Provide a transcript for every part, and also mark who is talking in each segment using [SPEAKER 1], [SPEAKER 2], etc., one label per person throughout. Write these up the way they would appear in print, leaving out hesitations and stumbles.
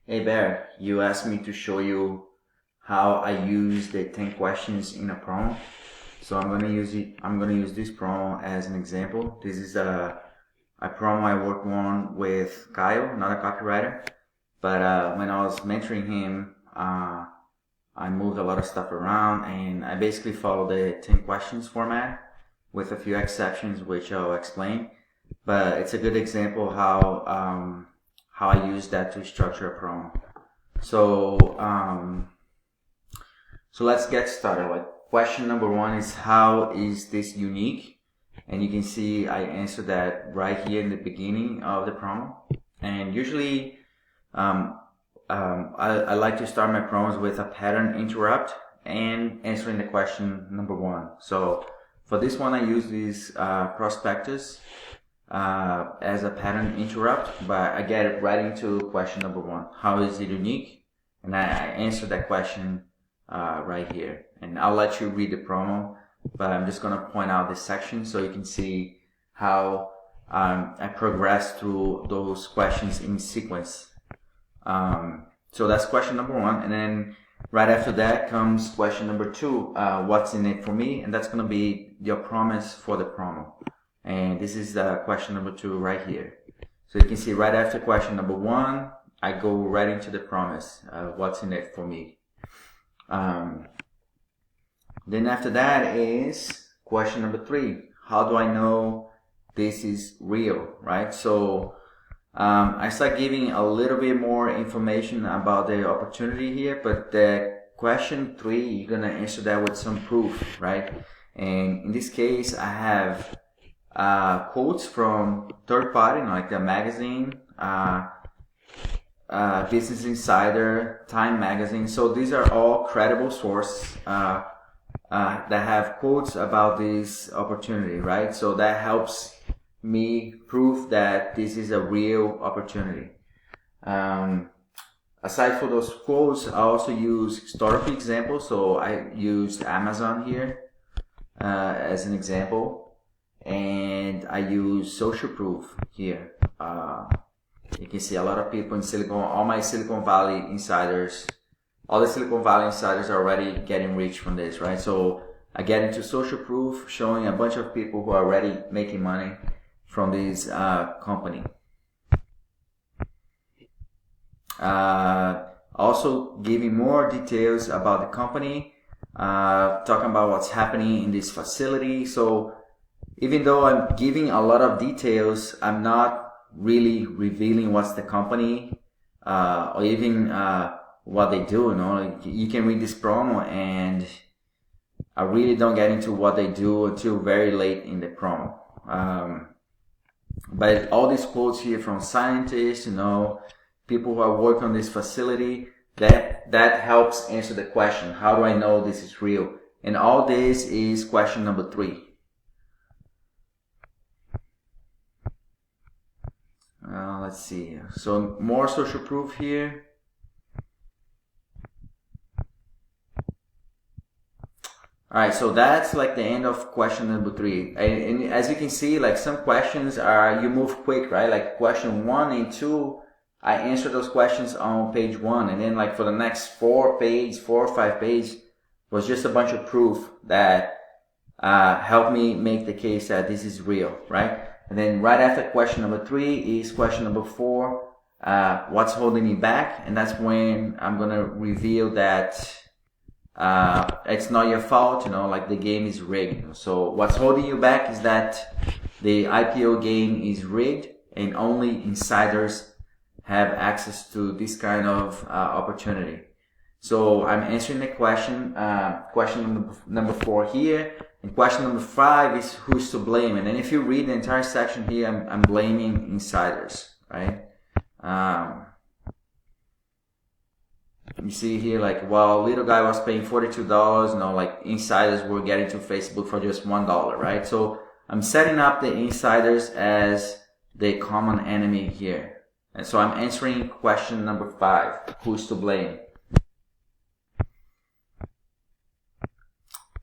[SPEAKER 1] Hey Bear, you asked me to show you how I use the 10 questions in a promo. So I'm gonna use this promo as an example. This is a promo I worked on with Kyle, not a copywriter. But when I was mentoring him, I moved a lot of stuff around and I basically followed the 10 questions format with a few exceptions, which I'll explain. But it's a good example how I use that to structure a promo. So let's get started. Like, question number one is, how is this unique? And you can see I answered that right here in the beginning of the promo. And usually, I like to start my promos with a pattern interrupt and answering the question number one. So for this one, I use this prospectus as a pattern interrupt, but I get right into question number one. How is it unique? And I answer that question right here. And I'll let you read the promo, but I'm just going to point out this section so you can see how I progress through those questions in sequence. So that's question number one. And then right after that comes question number two, what's in it for me? And that's going to be your promise for the promo. And this is question number two right here. So you can see right after question number one, I go right into the promise, what's in it for me. Then after that is question number three. How do I know this is real, right? So I start giving a little bit more information about the opportunity here, but the question three, you're going to answer that with some proof, right? And in this case, I have quotes from third party, like the magazine, Business Insider, Time Magazine. So these are all credible sources that have quotes about this opportunity, right? So that helps me prove that this is a real opportunity. Aside from those quotes, I also use historical examples. So I used Amazon here as an example, and I use social proof here. You can see a lot of people in all the Silicon Valley insiders are already getting rich from this, right? So I get into social proof, showing a bunch of people who are already making money from this company. Also giving more details about the company, talking about what's happening in this facility. So even though I'm giving a lot of details, I'm not really revealing what's the company, or even what they do. Like, you can read this promo and I really don't get into what they do until very late in the promo. But all these quotes here from scientists, people who are working on this facility, that helps answer the question, how do I know this is real? And all this is question number three. Let's see. So more social proof here. Alright, so that's like the end of question number three. And as you can see, like some questions you move quick, right? Like question 1 and 2, I answer those questions on page 1. And then like for the next 4 or 5 pages was just a bunch of proof that helped me make the case that this is real, right? And then right after question number 3 is question number 4, what's holding me back? And that's when I'm going to reveal that it's not your fault, like the game is rigged. So what's holding you back is that the IPO game is rigged and only insiders have access to this kind of opportunity. So I'm answering the question number 4 here. And question number 5 is who's to blame. And then if you read the entire section here, I'm blaming insiders, right? You see here, like, while little guy was paying $42, like insiders were getting to Facebook for just $1, right? So I'm setting up the insiders as the common enemy here. And so I'm answering question number 5, who's to blame?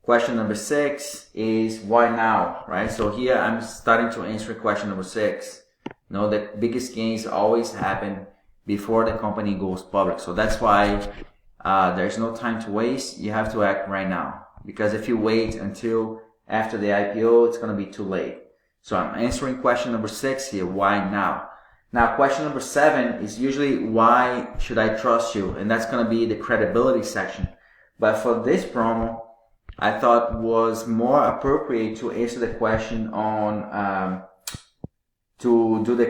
[SPEAKER 1] Question number 6 is why now, right? So here I'm starting to answer question number 6. The biggest gains always happen before the company goes public. So that's why there's no time to waste. You have to act right now, because if you wait until after the IPO, it's going to be too late. So I'm answering question number 6 here, why now? Now, question number 7 is usually why should I trust you? And that's going to be the credibility section. But for this promo, I thought was more appropriate to answer the question on to do the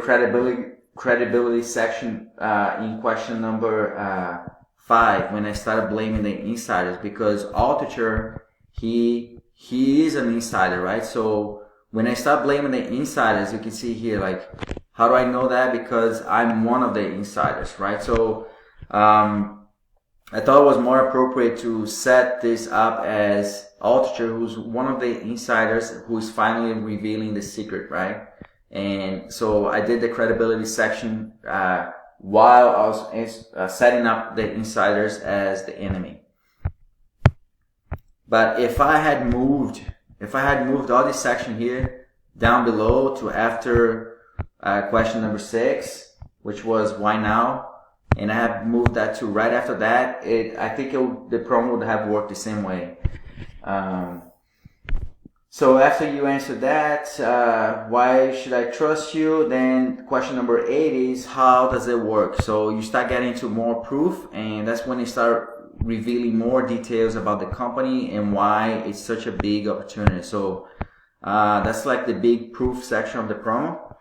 [SPEAKER 1] credibility section in question number 5, when I started blaming the insiders, because Altucher, he is an insider, right? So when I start blaming the insiders, you can see here, like, how do I know that? Because I'm one of the insiders, right? So I thought it was more appropriate to set this up as Altucher, who's one of the insiders, who is finally revealing the secret, right? And so I did the credibility section while I was setting up the insiders as the enemy. But if I had moved all this section here down below to after question number 6, which was why now, and I have moved that to right after that, I think the promo would have worked the same way. So after you answer that, why should I trust you? Then question number 8 is, how does it work? So you start getting into more proof, and that's when you start revealing more details about the company and why it's such a big opportunity. So that's like the big proof section of the promo,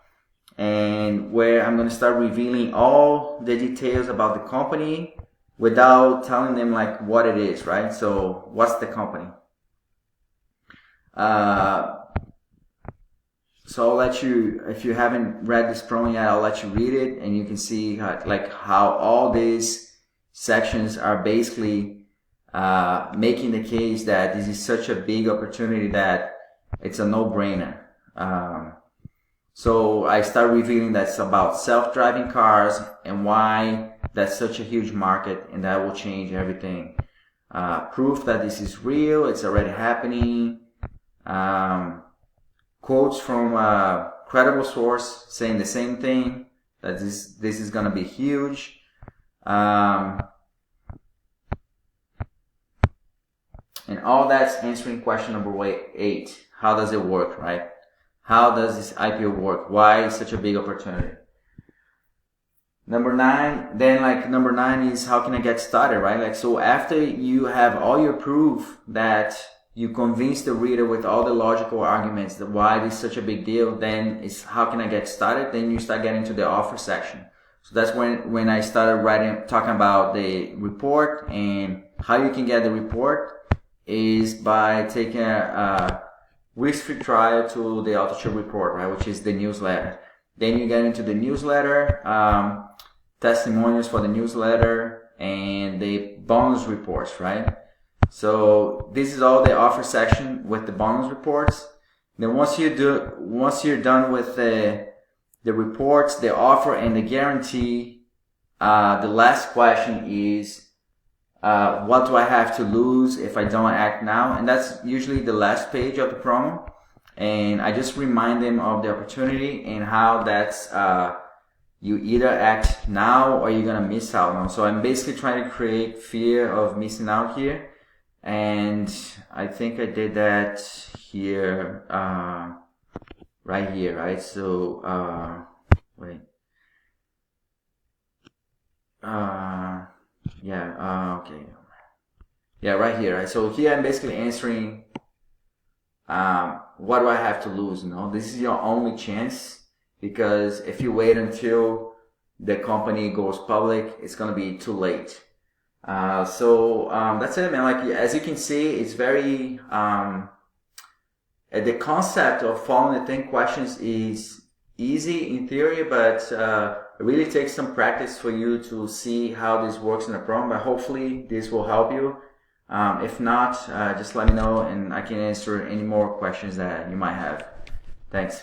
[SPEAKER 1] and where I'm going to start revealing all the details about the company without telling them like what it is, right? So what's the company? So I'll let you, if you haven't read this promo yet, I'll let you read it, and you can see how all these sections are basically making the case that this is such a big opportunity that it's a no-brainer. So I start revealing that's about self-driving cars and why that's such a huge market, and that will change everything. Proof that this is real, it's already happening. Quotes from a credible source saying the same thing, that this is going to be huge. And all that's answering question number 8. How does it work, right? How does this IPO work? Why is such a big opportunity? Number 9 is, how can I get started, right? Like, so after you have all your proof that you convince the reader with all the logical arguments that why this is such a big deal, then it's how can I get started? Then you start getting to the offer section. So that's when I started talking about the report, and how you can get the report is by taking a risk-free trial to the Altucher report, right, which is the newsletter. Then you get into the newsletter, testimonials for the newsletter, and the bonus reports, right? So this is all the offer section with the bonus reports. Then once you're done with the reports, the offer, and the guarantee, the last question is, what do I have to lose if I don't act now? And that's usually the last page of the promo. And I just remind them of the opportunity and how that's, you either act now or you're gonna miss out now. So I'm basically trying to create fear of missing out here. And I think I did that here, right here, right? So, wait. Okay. Yeah, right here, right? So here I'm basically answering, what do I have to lose? This is your only chance, because if you wait until the company goes public, it's going to be too late. So that's it, man. Like, as you can see, it's very, the concept of following the 10 questions is easy in theory, but it really takes some practice for you to see how this works in a program. But hopefully this will help you. If not, just let me know and I can answer any more questions that you might have. Thanks.